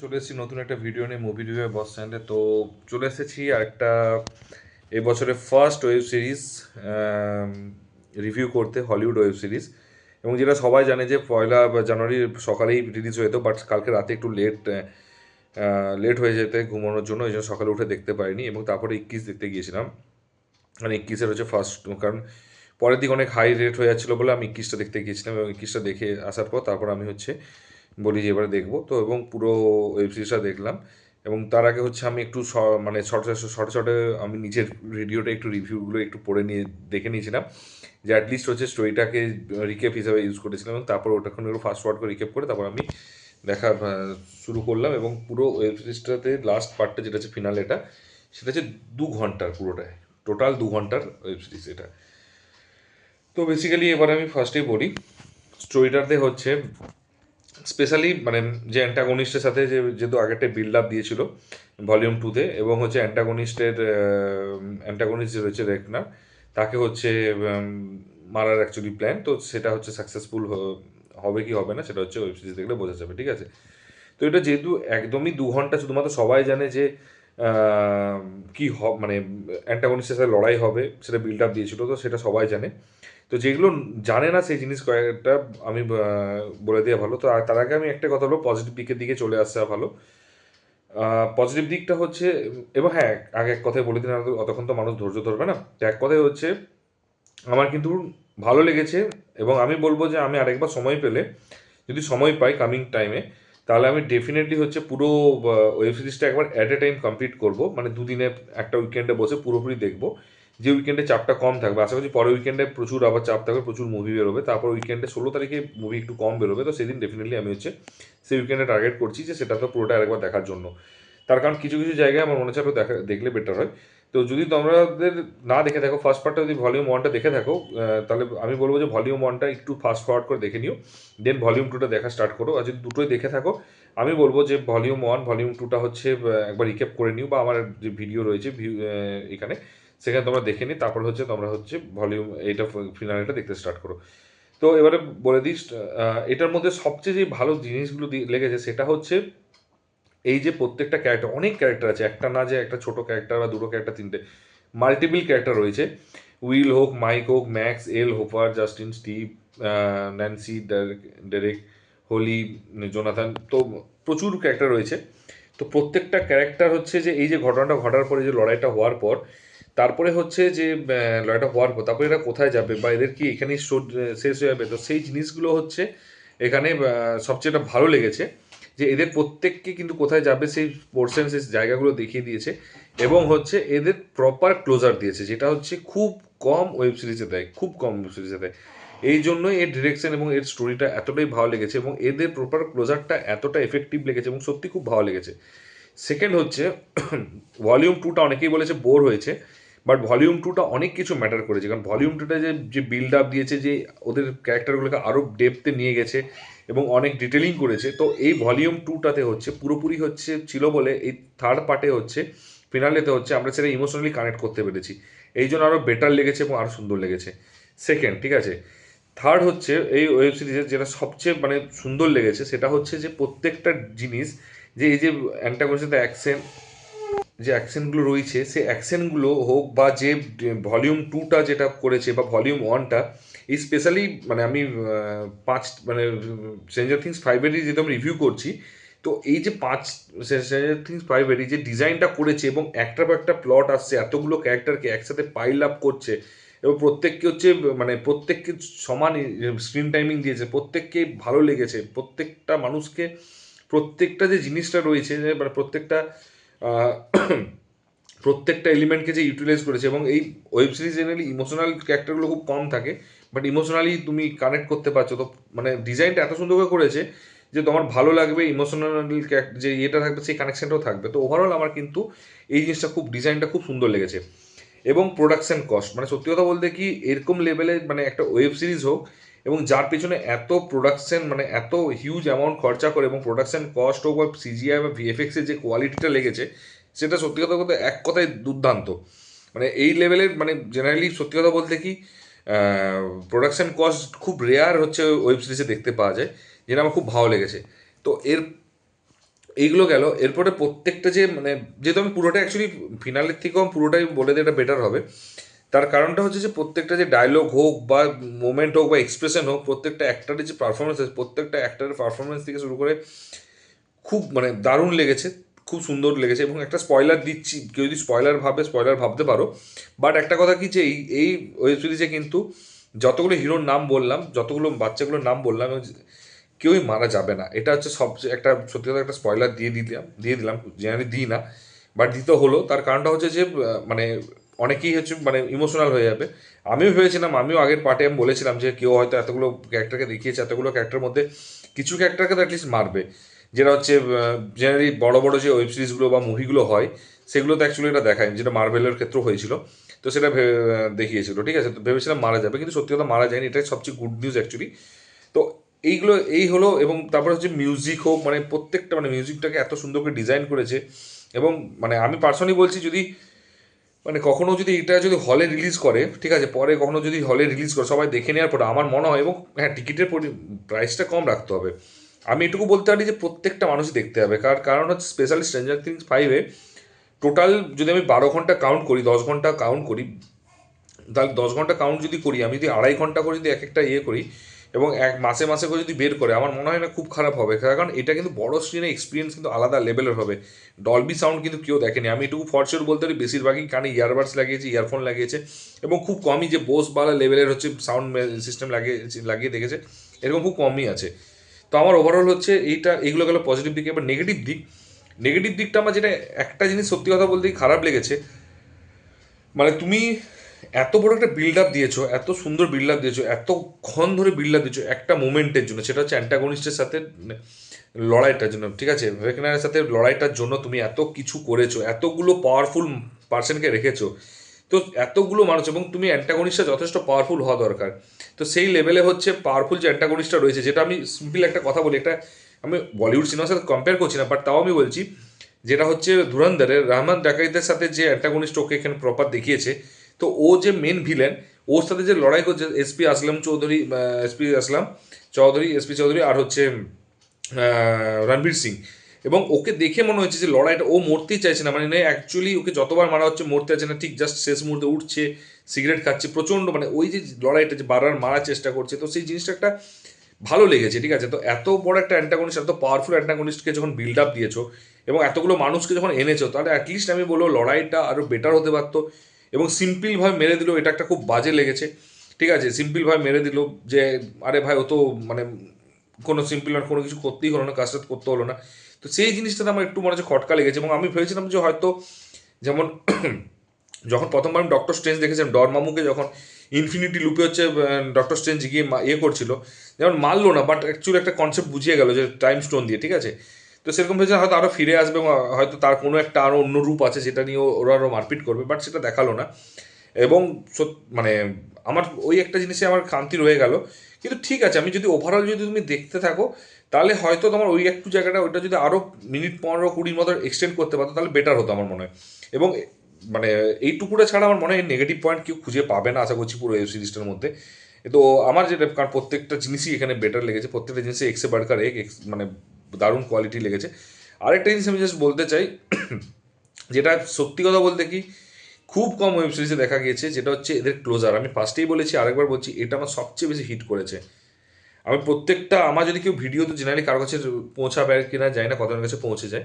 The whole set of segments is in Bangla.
চলে এসেছি নতুন একটা ভিডিও নিয়ে মুভি রিভিউ বস চ্যানেলে। তো চলে এসেছি আর একটা এবছরের ফার্স্ট ওয়েব সিরিজ রিভিউ করতে, হলিউড ওয়েব সিরিজ। এবং যেটা সবাই জানে যে পয়লা জানুয়ারি সকালেই রিলিজ হয়ে যেত, বাট কালকে রাতে একটু লেট হয়ে যেতে ঘুমানোর জন্য, এই জন্য সকালে উঠে দেখতে পারিনি। এবং তারপরে 21 দেখতে গিয়েছিলাম, মানে 21-এর হচ্ছে ফার্স্ট, কারণ পরের দিকে অনেক হাই রেট হয়ে যাচ্ছিলো বলে আমি 21টা দেখতে গিয়েছিলাম। এবং 21টা দেখে আসার পর তারপর আমি হচ্ছে বলি যে এবারে দেখবো তো, এবং পুরো ওয়েব সিরিজটা দেখলাম। এবং তার আগে হচ্ছে আমি একটু মানে শর্টে শর্টে আমি নিজের ভিডিওটা একটু রিভিউগুলো একটু পড়ে নিয়ে দেখে নিয়েছিলাম, যে অ্যাটলিস্ট হচ্ছে স্টোরিটাকে রিকেপ হিসাবে ইউজ করেছিলাম। এবং তারপর ওটাকে একটু ফাস্ট ফরওয়ার্ড করে রিকেপ করে তারপর আমি দেখা শুরু করলাম। এবং পুরো ওয়েব সিরিজটাতে লাস্ট পার্টটা যেটা হচ্ছে ফিনালেটা, সেটা হচ্ছে 2 ঘন্টার পুরোটাই, টোটাল 2 ঘন্টার ওয়েব সিরিজ এটা। তো বেসিক্যালি এবার আমি ফার্স্টেই বলি, স্টোরিটাতে হচ্ছে স্পেশালি মানে যে অ্যান্টাগনিস্টের সাথে যেহেতু আগেরটা বিল্ড আপ দিয়েছিল ভলিউম 2-তে, এবং হচ্ছে অ্যান্টাগনিস্ট যে রয়েছে রেকনার, তাকে হচ্ছে মারার অ্যাকচুয়ালি প্ল্যান, তো সেটা হচ্ছে সাকসেসফুল হবে কি হবে না সেটা হচ্ছে ওয়েব সিরিজ দেখলে বোঝা যাবে, ঠিক আছে। তো এটা যেহেতু একদমই 2 ঘন্টা, শুধুমাত্র সবাই জানে যে কি মানে অ্যান্টাগনিস্টের সাথে লড়াই হবে, সেটা বিল্ড আপ দিয়েছিল, তো সেটা সবাই জানে। তো যেগুলো জানে না সেই জিনিস কয়েকটা আমি বলে দেওয়া ভালো। তো তার আগে আমি একটা কথা বলবো, পজিটিভ দিকের দিকে চলে আসা ভালো। পজিটিভ দিকটা হচ্ছে, এবং হ্যাঁ আগে এক কথায় বলে দিন, অতক্ষণ তো মানুষ ধৈর্য ধরবে না। তো এক কথায় হচ্ছে আমার কিন্তু ভালো লেগেছে। এবং আমি বলবো যে আমি আরেকবার সময় পেলে, যদি সময় পাই কামিং টাইমে, তাহলে আমি ডেফিনেটলি হচ্ছে পুরো ওয়েব সিরিজটা একবার অ্যাট এ টাইম কমপ্লিট করবো, মানে দুদিনে একটা উইকেন্ডে বসে পুরোপুরি দেখবো। যে উইকেন্ডে চাপটা কম থাকবে, আশা করছি পরের উইকেন্ডে প্রচুর আবার চাপ থাকবে, প্রচুর মুভি বেরোবে, তারপর উইকেন্ডে 16 তারিখে মুভি একটু কম বেরোবে, তো সেদিন ডেফিনেটলি আমি হচ্ছে সেই উইকেন্ডে টার্গেট করছি যে সেটা তো পুরোটা আরেকবার দেখার জন্য। তার কারণ কিছু কিছু জায়গায় আমার মনে হচ্ছে আরও দেখলে বেটার হয়। তো যদি তোমাদের না দেখে থাকো ফার্স্ট পার্টটা, যদি ভলিউম 1টা দেখে থাকো, তাহলে আমি বলবো যে ভলিউম 1টা একটু ফাস্ট ফরওয়ার্ড করে দেখে নিও, দেন ভলিউম 2টা দেখা স্টার্ট করো। আর যদি দুটোই দেখে থাকো, আমি বলবো যে ভলিউম 1 ভলিউম 2টা হচ্ছে একবার রিক্যাপ করে নিও, বা আমার যে ভিডিও রয়েছে এখানে, সেখানে তোমরা দেখে নিই, তারপর হচ্ছে তোমরা হচ্ছে ভলিউম এইটা ফিনালটা দেখতে স্টার্ট করো। তো এবারে বলে দিস, এটার মধ্যে সবচেয়ে যে ভালো জিনিসগুলো লেগেছে সেটা হচ্ছে এই যে প্রত্যেকটা ক্যারেক্টার, অনেক ক্যারেক্টার আছে, একটা না যে একটা ছোট ক্যারেক্টার বা দুটো ক্যারেক্টার, তিনটে মাল্টিপল ক্যারেক্টার রয়েছে। উইল হোক, মাইক হোক, Max, El, Hopper, Justin, Steve, Nancy, Derek, Holly, Jonathan, তো প্রচুর ক্যারেক্টার রয়েছে। তো প্রত্যেকটা ক্যারেক্টার হচ্ছে যে এই যে ঘটনাটা ঘটার পরে, যে লড়াইটা হওয়ার পর, তারপরে হচ্ছে যে লড়াইটা হওয়ার পর তারপরে এরা কোথায় যাবে, বা এদের কি এখানেই শেষ হয়ে যাবে, তো সেই জিনিসগুলো হচ্ছে এখানে সবচেয়ে একটা ভালো লেগেছে, যে এদের প্রত্যেককে কিন্তু কোথায় যাবে সেই পোর্শন, সেই জায়গাগুলো দেখিয়ে দিয়েছে। এবং হচ্ছে এদের প্রপার ক্লোজার দিয়েছে, যেটা হচ্ছে খুব কম ওয়েব সিরিজে দেয়, খুব কম ওয়েব সিরিজে দেয়। এই জন্যই এর ডিরেকশন এবং এর স্টোরিটা এতটাই ভালো লেগেছে, এবং এদের প্রপার ক্লোজারটা এতটা এফেক্টিভ লেগেছে, এবং সত্যি খুব ভালো লেগেছে। সেকেন্ড হচ্ছে ভলিউম 2টা অনেকেই বলেছে বোর হয়েছে, বাট ভলিউম 2টা অনেক কিছু ম্যাটার করেছে, কারণ ভলিউম 2টা যে যে বিল্ড আপ দিয়েছে, যে ওদের ক্যারেক্টারগুলোকে আরও ডেপথে নিয়ে গেছে এবং অনেক ডিটেলিং করেছে। তো এই ভলিউম 2টাতে হচ্ছে পুরোপুরি হচ্ছে ছিল বলে এই থার্ড পার্টে হচ্ছে ফিনালেতে হচ্ছে আমরা সেটা ইমোশনালি কানেক্ট করতে পেরেছি, এই জন্য আরও বেটার লেগেছে এবং আরও সুন্দর লেগেছে। সেকেন্ড, ঠিক আছে। থার্ড হচ্ছে এই ওয়েব সিরিজের যেটা সবচেয়ে মানে সুন্দর লেগেছে, সেটা হচ্ছে যে প্রত্যেকটা জিনিস, যে এই যে অ্যান্টাগনিস্টের যে অ্যাকশনগুলো রয়েছে, সেই অ্যাকশনগুলো হোক, বা যে ভলিউম 2টা যেটা করেছে, বা ভলিউম 1টা, এই স্পেশালি মানে আমি মানে স্ট্রেঞ্জার থিংস 5-এরই যেহেতু আমি রিভিউ করছি, তো এই যে স্ট্রেঞ্জার থিংস 5-এর এই যে ডিজাইনটা করেছে, এবং একটার পর একটা প্লট আসছে, এতগুলো ক্যারেক্টারকে একসাথে পাইল আপ করছে, এবং প্রত্যেককে হচ্ছে মানে প্রত্যেককে সমান স্ক্রিন টাইমিং দিয়েছে, প্রত্যেককে ভালো লেগেছে, প্রত্যেকটা মানুষকে প্রত্যেকটা যে জিনিসটা রয়েছে, মানে আহ, প্রত্যেকটা এলিমেন্টকে যে ইউটিলাইজ করেছে। এবং এই ওয়েব সিরিজ জেনারেলি ইমোশনাল ক্যারেক্টারগুলো খুব কম থাকে, বাট ইমোশনালি তুমি কানেক্ট করতে পারছো, তো মানে ডিজাইনটা এত সুন্দর করে করেছে যে তোমার ভালো লাগবে, ইমোশনাল যে ইয়েটা থাকবে, সেই কানেকশনটাও থাকবে। তো ওভারঅল আমার কিন্তু এই জিনিসটা খুব, ডিজাইনটা খুব সুন্দর লেগেছে। এবং প্রোডাকশন কস্ট, মানে সত্যি কথা বলতে কি এরকম লেভেলে মানে একটা ওয়েব সিরিজ হোক, এবং যার পেছনে এত প্রোডাকশন, মানে এত হিউজ অ্যামাউন্ট খরচা করে, এবং প্রোডাকশন কস্ট হোক বা সিজিআই বা ভিএফএক্সের যে কোয়ালিটিটা লেগেছে, সেটা সত্যি কথা বলতে এক কথায় দুর্দান্ত। মানে এই লেভেলের মানে জেনারেলি সত্যি কথা বলতে কি প্রোডাকশন কস্ট খুব রেয়ার হচ্ছে ওয়েব সিরিজে দেখতে পাওয়া যায়, যেটা আমার খুব ভালো লেগেছে। তো এইগুলো গেল। এরপরে প্রত্যেকটা যে মানে যেহেতু আমি পুরোটা অ্যাকচুয়ালি ফিনালের থেকেও পুরোটাই বলে দিই, এটা বেটার হবে। তার কারণটা হচ্ছে যে প্রত্যেকটা যে ডায়লগ হোক বা মোমেন্ট হোক বা এক্সপ্রেশন হোক, প্রত্যেকটা অ্যাক্টারের যে পারফরমেন্স আছে, প্রত্যেকটা অ্যাক্টারের পারফরমেন্স থেকে শুরু করে খুব মানে দারুণ লেগেছে, খুব সুন্দর লেগেছে। এবং একটা স্পয়লার দিচ্ছি, কেউ যদি স্পয়লার ভাবে স্পয়লার ভাবতে পারো, বাট একটা কথা কি যে এই ওয়েব সিরিজে কিন্তু যতগুলো হিরোর নাম বললাম, যতগুলো বাচ্চাগুলোর নাম বললাম, কেউই মারা যাবে না। এটা হচ্ছে সবচেয়ে একটা সত্যি কথা, একটা স্পয়লার দিয়ে দিলাম জেনারেলি দিই না, বাট দিতে হলো। তার কারণটা হচ্ছে যে মানে অনেকেই হচ্ছে মানে ইমোশনাল হয়ে যাবে। আমিও ভেবেছিলাম, আমিও আগের পার্টে আমি বলেছিলাম যে কেউ হয়তো এতগুলো ক্যারেক্টারকে দেখিয়েছে, এতগুলো ক্যারেক্টারের মধ্যে কিছু ক্যারেক্টারকে তো অ্যাটলিস্ট মারবে, যেটা হচ্ছে জেনারেলি বড় বড় যে ওয়েব সিরিজগুলো বা মুভিগুলো হয় সেগুলোতে অ্যাকচুয়ালি এটা দেখায়, যেটা মার্ভেলের ক্ষেত্রেও হয়েছিল। তো সেটা দেখিয়েছিল, ঠিক আছে। তো ভেবেছিলাম মারা যাবে, কিন্তু সত্যি কথা মারা যায়নি, এটাই সবচেয়ে গুড নিউজ অ্যাকচুয়ালি। তো এইগুলো এই হলো। এবং তারপরে হচ্ছে মিউজিক হোক, মানে প্রত্যেকটা মানে মিউজিকটাকে এত সুন্দর করে ডিজাইন করেছে। এবং মানে আমি পার্সোনালি বলছি, যদি মানে কখনো যদি এটা যদি হলে রিলিজ করে, ঠিক আছে, পরে কখনো যদি হলে রিলিজ করে সবাই দেখে নেওয়ার পরে আমার মনে হয়, এবং হ্যাঁ টিকিটের প্রাইসটা কম রাখতে হবে। আমি এটুকু বলতে পারি যে প্রত্যেকটা মানুষই দেখতে হবে। কারণ হচ্ছে স্পেশালি স্ট্রেঞ্জার থিংস 5-এ টোটাল যদি আমি 12 ঘন্টা কাউন্ট করি, 10 ঘন্টা কাউন্ট করি, তাহলে 10 ঘন্টা কাউন্ট যদি করি, আমি যদি 2.5 ঘন্টা করে যদি এক একটা ইয়ে করি, এবং এক মাসে মাসে করে যদি বের করে, আমার মনে হয় না খুব খারাপ হবে। কারণ এটা কিন্তু বড় স্ক্রিনে এক্সপিরিয়েন্স কিন্তু আলাদা লেভেলের হবে। ডলবি সাউন্ড কিন্তু কেউ দেখেনি, আমি এটুকু ফরশিওর বলতে পারি। বেশিরভাগই কানে ইয়ারবাডস লাগিয়েছে, ইয়ারফোন লাগিয়েছে, এবং খুব কমই যে বোস বালা লেভেলের হচ্ছে সাউন্ড সিস্টেম লাগিয়ে দেখেছে, এরকম খুব কমই আছে। তো আমার ওভারঅল হচ্ছে এইগুলো গেলো পজিটিভ দিক। এবার নেগেটিভ দিকটা আমার যেটা একটা জিনিস সত্যি কথা বলতেই খারাপ লেগেছে, মানে তুমি এত বড় একটা বিল্ড আপ দিয়েছো, এত সুন্দর বিল্ড আপ দিয়েছো, এতক্ষণ ধরে বিল্ড আপ দিয়েছো একটা মুমেন্টের জন্য, সেটা হচ্ছে অ্যান্টাগনিস্টের সাথে লড়াইটার জন্য, ঠিক আছে, ভেকনারের সাথে লড়াইটার জন্য তুমি এত কিছু করেছো, এতগুলো পাওয়ারফুল পার্সনকে রেখেছো, তো এতগুলো মানুষ, এবং তুমি অ্যান্টাগনিস্টটা যথেষ্ট পাওয়ারফুল হওয়া দরকার। তো সেই লেভেলে হচ্ছে পাওয়ারফুল যে অ্যান্টাগনিস্টটা রয়েছে, যেটা আমি সিম্পল একটা কথা বলি, একটা আমি বলিউড সিনেমার সাথে কম্পেয়ার করছি না, বাট তাও আমি বলছি, যেটা হচ্ছে ধুরন্ধরের রহমান ডাকাইতের সাথে যে অ্যান্টাগনিস্ট ওকে এখানে প্রপার দেখিয়েছে, তো ও যে মেন ভিলেন, ওর সাথে যে লড়াই করছে এসপি চৌধুরী আর হচ্ছে রণবীর সিং, এবং ওকে দেখে মনে হচ্ছে যে লড়াইটা ও মরতেই চাইছে না, মানে অ্যাকচুয়ালি ওকে যতবার মারা হচ্ছে মরতে চাইছে না, ঠিক জাস্ট শেষ মুহূর্তে উঠছে, সিগারেট খাচ্ছে প্রচণ্ড, মানে ওই যে লড়াইটা যে বারবার মারার চেষ্টা করছে, তো সেই জিনিসটা একটা ভালো লেগেছে, ঠিক আছে। তো এত বড় একটা অ্যান্টাগনিস্ট, এত পাওয়ারফুল অ্যান্টাগনিস্টকে যখন বিল্ড আপ দিয়েছো এবং এতগুলো মানুষকে যখন এনেছো, তাহলে অ্যাটলিস্ট আমি বলবো লড়াইটা আরও বেটার হতে পারতো। এবং সিম্পলভাবে মেরে দিল, এটা একটা খুব বাজে লেগেছে, ঠিক আছে। সিম্পলভাবে মেরে দিল, যে আরে ভাই ও তো মানে কোনো সিম্পল আর কোনো কিছু করতেই হলো না, কাজটা করতে হলো না। তো সেই জিনিসটাতে আমার একটু মনে হচ্ছে খটকা লেগেছে। এবং আমি ভেবেছিলাম যে হয়তো যেমন যখন প্রথমবার আমি ডক্টর স্ট্রেঞ্জ দেখেছিলাম, ডরমামুকে যখন ইনফিনিটি লুপে হচ্ছে ডক্টর স্ট্রেঞ্জ গিয়ে ইয়ে করছিল, যেমন মারলো না, বাট অ্যাকচুয়ালি একটা কনসেপ্ট বুঝিয়ে গেল যে টাইম স্টোন দিয়ে, ঠিক আছে। তো সেরকম ভেবেছে হয়তো আরও ফিরে আসবে, হয়তো তার কোনো একটা আরও অন্য রূপ আছে যেটা নিয়ে ওরা আরও মারপিট করবে, বাট সেটা দেখালো না। এবং মানে আমার ওই একটা জিনিসে আমার খান্তি রয়ে গেল। কিন্তু ঠিক আছে, আমি যদি ওভারঅল যদি তুমি দেখতে থাকো, তাহলে হয়তো তোমার ওই একটু জায়গাটা, ওইটা যদি আরও মিনিট 15-20 মতো এক্সটেন্ড করতে পারতো, তাহলে বেটার হতো আমার মনে হয়। এবং মানে এইটুকুটা ছাড়া আমার মনে হয় নেগেটিভ পয়েন্ট কেউ খুঁজে পাবে না আশা করছি পুরো ওয়েব সিরিজটার মধ্যে। তো আমার যেটা, কারণ প্রত্যেকটা জিনিসই এখানে বেটার লেগেছে, প্রত্যেকটা জিনিসে এক্সে বাড়কার মানে দারুণ কোয়ালিটি লেগেছে। আরেকটা জিনিস আমি জাস্ট বলতে চাই, যেটা সত্যি কথা বলতে কি খুব কম ওয়েব সিরিজে দেখা গিয়েছে, যেটা হচ্ছে এদের ক্লোজার। আমি ফার্স্টেই বলেছি, আরেকবার বলছি, এটা আমার সবচেয়ে বেশি হিট করেছে। আমি প্রত্যেকটা, আমার যদি কেউ ভিডিও তো জেনারেলি কারোর কাছে পৌঁছাবে কিনা যায় না, কতজনের কাছে পৌঁছে যায়,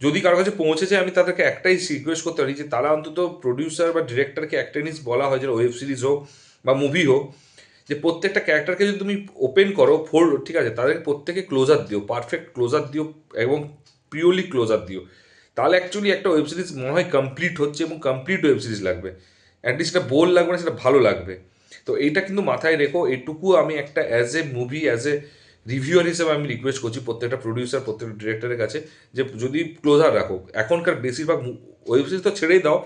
যদি কারোর কাছে পৌঁছে যায়, আমি তাদেরকে একটাই রিকোয়েস্ট করতে পারি যে তারা অন্তত প্রডিউসার বা ডিরেক্টরকে একটা জিনিস বলা হয়, যে ওয়েব সিরিজ হোক বা মুভি হোক, যে প্রত্যেকটা ক্যারেক্টারকে যদি তুমি ওপেন করো ঠিক আছে, তাদেরকে প্রত্যেকে ক্লোজার দিও, পারফেক্ট ক্লোজার দিও, এবং পিওরলি ক্লোজার দিও, তাহলে অ্যাকচুয়ালি একটা ওয়েব সিরিজ মনে হয় কমপ্লিট হচ্ছে, এবং কমপ্লিট ওয়েব সিরিজ লাগবে, অ্যাটলিস্ট সেটা বোর লাগবে না, সেটা ভালো লাগবে। তো এইটা কিন্তু মাথায় রেখো, এটুকু আমি একটা as a movie, as a reviewer হিসেবে আমি রিকোয়েস্ট করছি প্রত্যেকটা প্রডিউসার, প্রত্যেকটা ডিরেক্টরের কাছে, যে যদি ক্লোজার রাখো। এখনকার বেশিরভাগ ওয়েব সিরিজ তো ছেড়েই দাও,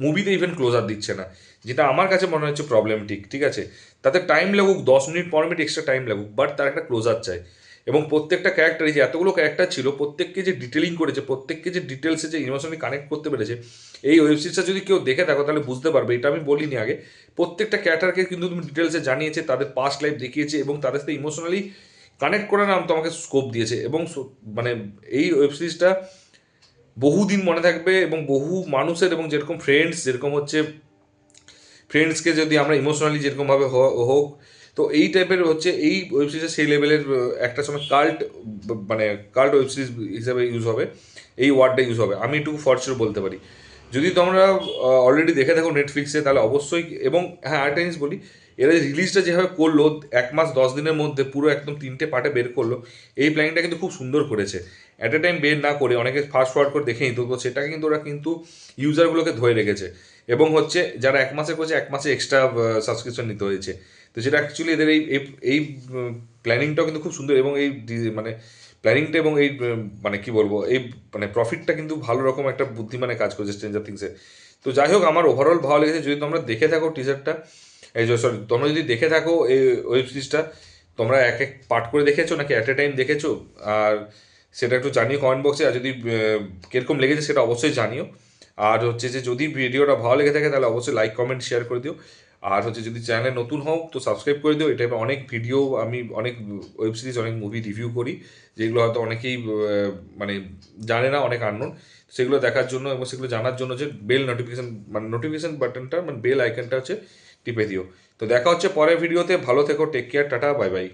মুভিতে ইভেন ক্লোজার দিচ্ছে না, যেটা আমার কাছে মনে হচ্ছে প্রবলেমটিক, ঠিক আছে। তাতে টাইম লাগুক, 10 মিনিট 15 মিনিট এক্সট্রা টাইম লাগুক, বাট তার একটা ক্লোজার চাই। এবং প্রত্যেকটা ক্যারেক্টারই, যে এতগুলো ক্যারেক্টার ছিল, প্রত্যেককে যে ডিটেলিং করেছে, প্রত্যেককে যে ডিটেলসে যে ইমোশনালি কানেক্ট করতে পেরেছে, এই ওয়েব সিরিজটা যদি কেউ দেখে থাকো তাহলে বুঝতে পারবে। এটা আমি বলিনি আগে, প্রত্যেকটা ক্যারেক্টারকে কিন্তু তুমি ডিটেলসে জানিয়েছে, তাদের পাস্ট লাইফ দেখিয়েছে, এবং তাদের সাথে ইমোশনালি কানেক্ট করে না তোমাকে স্কোপ দিয়েছে। এবং মানে এই ওয়েব সিরিজটা বহুদিন মনে থাকবে, এবং বহু মানুষের, এবং যেরকম ফ্রেন্ডস, যেরকম হচ্ছে ফ্রেন্ডসকে যদি আমরা ইমোশনালি যেরকমভাবে হোক, তো এই টাইপের হচ্ছে এই ওয়েব সিরিজটা সেই লেভেলের একটা সময় মানে কাল্ট ওয়েব সিরিজ হিসাবে ইউজ হবে, এই ওয়ার্ডটা ইউজ হবে, আমি একটু ফর শিওর বলতে পারি। যদি তোমরা অলরেডি দেখে থাকো নেটফ্লিক্সে, তাহলে অবশ্যই। এবং হ্যাঁ, আরেকটা জিনিস বলি, এরা রিলিজটা যেভাবে করলো 1 মাস 10 দিনের মধ্যে পুরো একদম 3টে পার্টে বের করলো, এই প্ল্যানিংটা কিন্তু খুব সুন্দর করেছে। অ্যাট এ টাইম বের না করে অনেকে ফাস্ট ফরওয়ার্ড করে দেখে নিত, তো সেটাকে কিন্তু ওরা কিন্তু ইউজারগুলোকে ধরে রেখেছে। এবং হচ্ছে যারা 1 মাসে করেছে 1 মাসে এক্সট্রা সাবস্ক্রিপশন নিতে হয়েছে। তো সেটা অ্যাকচুয়ালি এদের এই প্ল্যানিংটাও কিন্তু খুব সুন্দর, এবং এই মানে প্ল্যানিংটা এবং এই মানে কি বলবো, এই মানে প্রফিটটা কিন্তু ভালো রকম একটা বুদ্ধিমানে কাজ করেছে স্ট্রেঞ্জার থিংসে। তো যাই হোক, আমার ওভারঅল ভালো লেগেছে। যদি তোমরা দেখে থাকো টিজারটা, এই সরি, তোমরা যদি দেখে থাকো এই ওয়েব সিরিজটা, তোমরা এক এক পার্ট করে দেখেছো নাকি অ্যাট এ টাইম দেখেছো, আর সেটা একটু জানিও কমেন্ট বক্সে। আর যদি কীরকম লেগেছে সেটা অবশ্যই জানিও। আর হচ্ছে যে যদি ভিডিওটা ভালো লেগে থাকে তাহলে অবশ্যই লাইক কমেন্ট শেয়ার করে দিও। আর হচ্ছে যদি চ্যানেলে নতুন হও তো সাবস্ক্রাইব করে দিও। এই টাইপের অনেক ভিডিও, আমি অনেক ওয়েব সিরিজ, অনেক মুভি রিভিউ করি, যেগুলো হয়তো অনেকেই মানে জানে না, অনেক আননোন। সেগুলো দেখার জন্য এবং সেগুলো জানার জন্য যে বেল নোটিফিকেশন, মানে নোটিফিকেশন বাটনটা, মানে বেল আইকনটা হচ্ছে টিপে দিও। তো দেখা হচ্ছে পরের ভিডিওতে। ভালো থেকো, take care, tata, bye by.